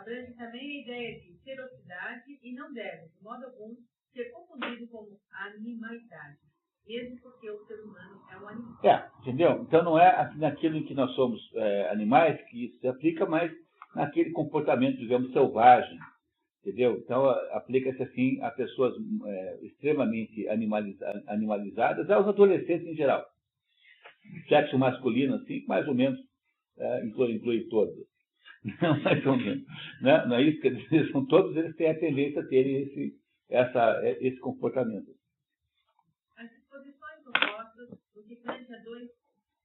abrange também a ideia de ferocidade e não deve, de modo algum, ser confundido com animalidade, mesmo porque o ser humano é um animal. Entendeu? Então não é naquilo em que nós somos animais que isso se aplica, mas naquele comportamento, digamos, selvagem. Entendeu? Então aplica-se assim a pessoas extremamente animalizadas, aos adolescentes em geral. Sexo masculino, assim, mais ou menos, inclui todos. Não, mais ou menos. Não é isso? Quer dizer, são todos eles têm a tendência a terem esse comportamento. As disposições opostas, no que tange a dois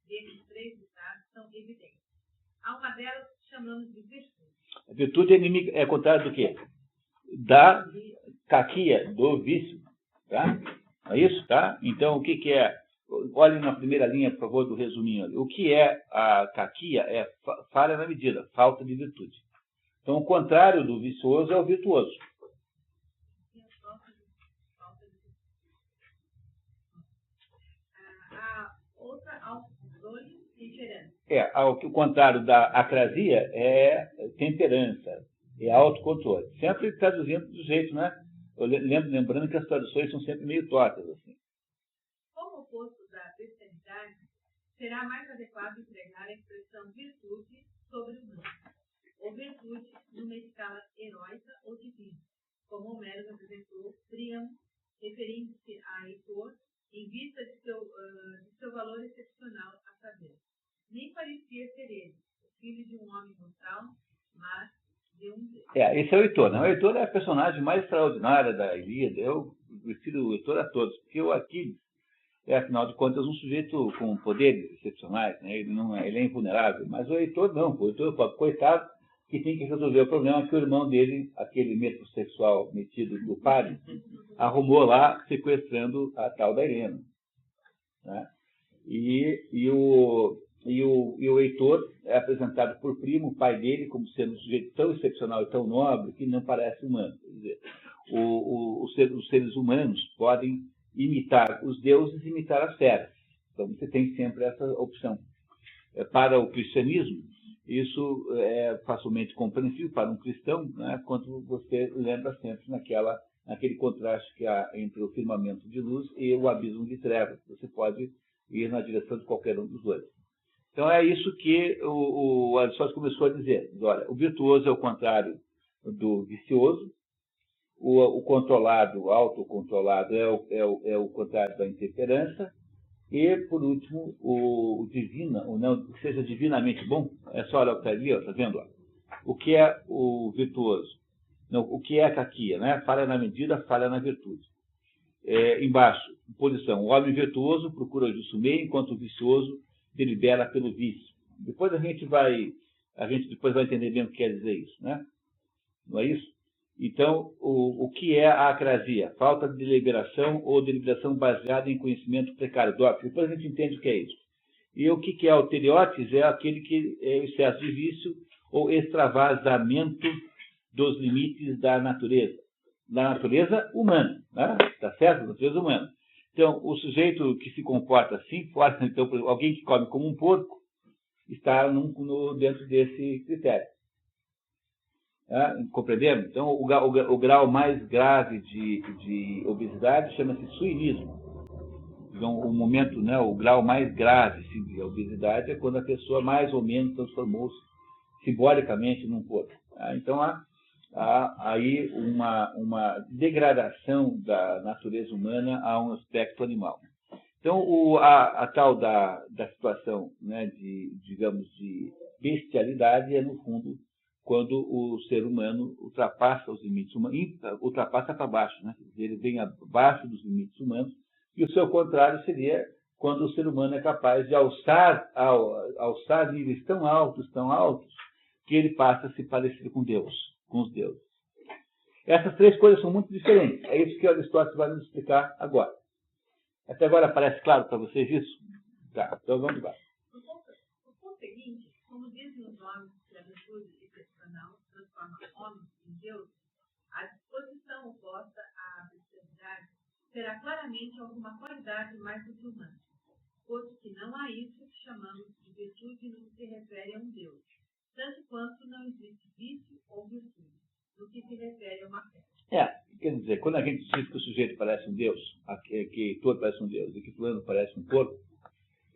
desses três estados, são evidentes. Há uma delas que chamamos de virtude. A virtude é inimiga, é contrário do quê? Da caquia, do vício. Tá? É isso? Tá? Então, o que é? Olhem na primeira linha, por favor, do resuminho ali. O que é a caquia? É falha na medida, falta de virtude. Então, o contrário do vicioso é o virtuoso. A outra, autocontrole e temperança. O contrário da acrasia é temperança, é autocontrole. Sempre traduzindo do jeito, né? Lembrando que as traduções são sempre meio tortas, assim. Como oposto da bestialidade, será mais adequado empregar a expressão virtude sobre o humano, ou virtude numa escala heróica ou divina, como Homero apresentou Príamo, referindo-se a Heitor, em vista de seu valor excepcional a saber. Nem parecia ser ele, o filho de um homem mortal, mas de um Deus. Esse é o Heitor, né? O Heitor é a personagem mais extraordinária da Ilíada. Eu prefiro o Heitor a todos, porque o Aquiles afinal de contas, um sujeito com poderes excepcionais, né? Ele é invulnerável, mas o Heitor não. O Heitor, coitado, que tem que resolver o problema que o irmão dele, aquele metrosexual metido do padre, arrumou lá, sequestrando a tal da Helena. Né? E o Heitor é apresentado por Primo, o pai dele, como sendo um sujeito tão excepcional e tão nobre que não parece humano. Quer dizer, os seres humanos podem imitar os deuses e imitar as feras. Então você tem sempre essa opção. Para o cristianismo, isso é facilmente compreensível para um cristão, né, quando você lembra sempre naquele contraste que há entre o firmamento de luz e o abismo de trevas. Você pode ir na direção de qualquer um dos dois. Então é isso que o Aristóteles começou a dizer. Olha, o virtuoso é o contrário do vicioso, o controlado, o autocontrolado é o contrário da intemperança, e, por último, o divino, ou não, que seja divinamente bom, é só olhar o que está ali, está vendo? Ó, o que é o virtuoso? Não, o que é a caquia? Né? Falha na medida, falha na virtude. Embaixo, posição, o homem virtuoso procura o justo meio, enquanto o vicioso delibera pelo vício. Depois a gente vai entender bem o que quer dizer isso, né? Não é isso? Então, o que é a acrasia? Falta de deliberação ou deliberação baseada em conhecimento precário. Depois a gente entende o que é isso. E o que é o teleotes? É aquele que é o excesso de vício ou extravasamento dos limites da natureza humana. Né? Tá certo? Da natureza humana. Então, o sujeito que se comporta assim, então, alguém que come como um porco, está dentro desse critério. Compreendemos? Então, o grau mais grave de obesidade chama-se suinismo. Então, o momento, né, o grau mais grave de obesidade é quando a pessoa mais ou menos transformou-se simbolicamente num porco. Então, há aí uma degradação da natureza humana a um aspecto animal. Então, a tal da situação, né, digamos, de bestialidade é, no fundo, quando o ser humano ultrapassa os limites humanos, ultrapassa para baixo, né? Ele vem abaixo dos limites humanos, e o seu contrário seria quando o ser humano é capaz de alçar níveis tão altos, que ele passa a se parecer com Deus, com os deuses. Essas três coisas são muito diferentes. É isso que Aristóteles vai nos explicar agora. Até agora parece claro para vocês isso? Tá, então vamos lá. No ponto seguinte, como dizem os homens que a virtude excepcional transforma homens em Deus, a disposição oposta à bestialidade será claramente alguma qualidade mais do que humana, posto que não há isso que chamamos de virtude no que se refere a um Deus, tanto quanto não existe vício ou virtude. dizer, quando a gente diz que o sujeito parece um deus, que todo parece um deus e que fulano parece um porco,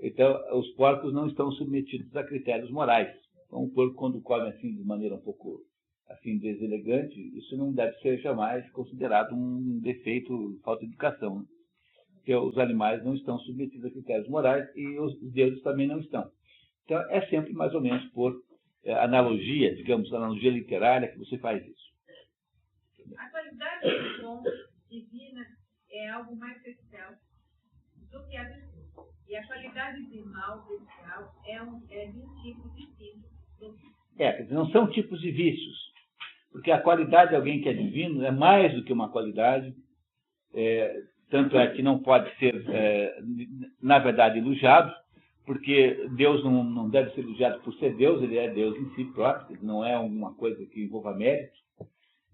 então os porcos não estão submetidos a critérios morais. Então, o porco, quando come assim de maneira um pouco assim deselegante, isso não deve ser jamais considerado um defeito, falta de educação, né? Porque os animais não estão submetidos a critérios morais e os deuses também não estão. Então, é sempre mais ou menos por analogia, digamos, analogia literária, que você faz isso. A qualidade do dom divina é algo mais especial do que a virtude. E a qualidade de mal especial é de um tipo distinto do vício. Quer dizer, não são tipos de vícios. Porque a qualidade de alguém que é divino é mais do que uma qualidade, tanto é que não pode ser, na verdade, elogiado, porque Deus não deve ser elogiado por ser Deus, ele é Deus em si próprio, não é uma coisa que envolva mérito.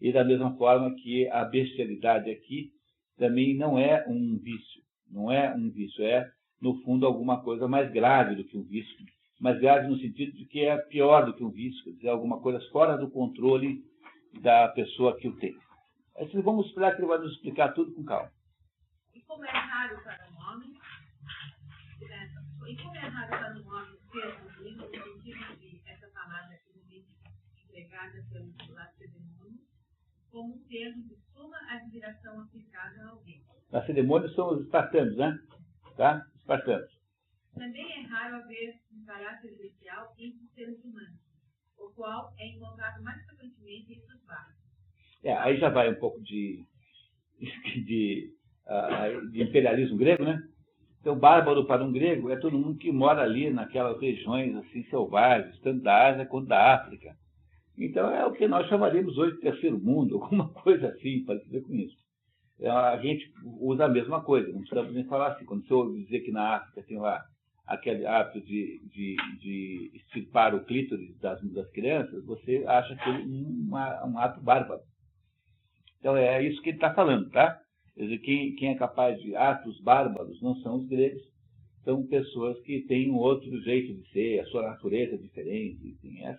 E da mesma forma que a bestialidade aqui também não é um vício, não é um vício, é, no fundo, alguma coisa mais grave do que um vício, mais grave no sentido de que é pior do que um vício, quer dizer, alguma coisa fora do controle da pessoa que o tem. Assim, vamos esperar que ele vai nos explicar tudo com calma. E como é raro para um homem, ser divino, no sentido de essa palavra aqui empregada pelo Lacedemônio, como um termo de suma admiração aplicada a alguém. Lacedemônios são os espartanos, né? Tá? Espartanos. Também é raro haver um caráter especial entre os seres humanos, o qual é encontrado mais frequentemente entre os bárbaros. Aí já vai um pouco de imperialismo grego, né? Então, bárbaro para um grego é todo mundo que mora ali naquelas regiões assim selvagens, tanto da Ásia quanto da África. Então, é o que nós chamaríamos hoje de terceiro mundo, alguma coisa assim, parecida com isso. A gente usa a mesma coisa, não precisamos nem falar assim. Quando você ouve dizer que na África tem lá aquele hábito de extirpar o clítoris das crianças, você acha que um ato bárbaro. Então, é isso que ele está falando, tá? Quer dizer, quem é capaz de atos bárbaros não são os gregos, são pessoas que têm um outro jeito de ser, a sua natureza é diferente, enfim,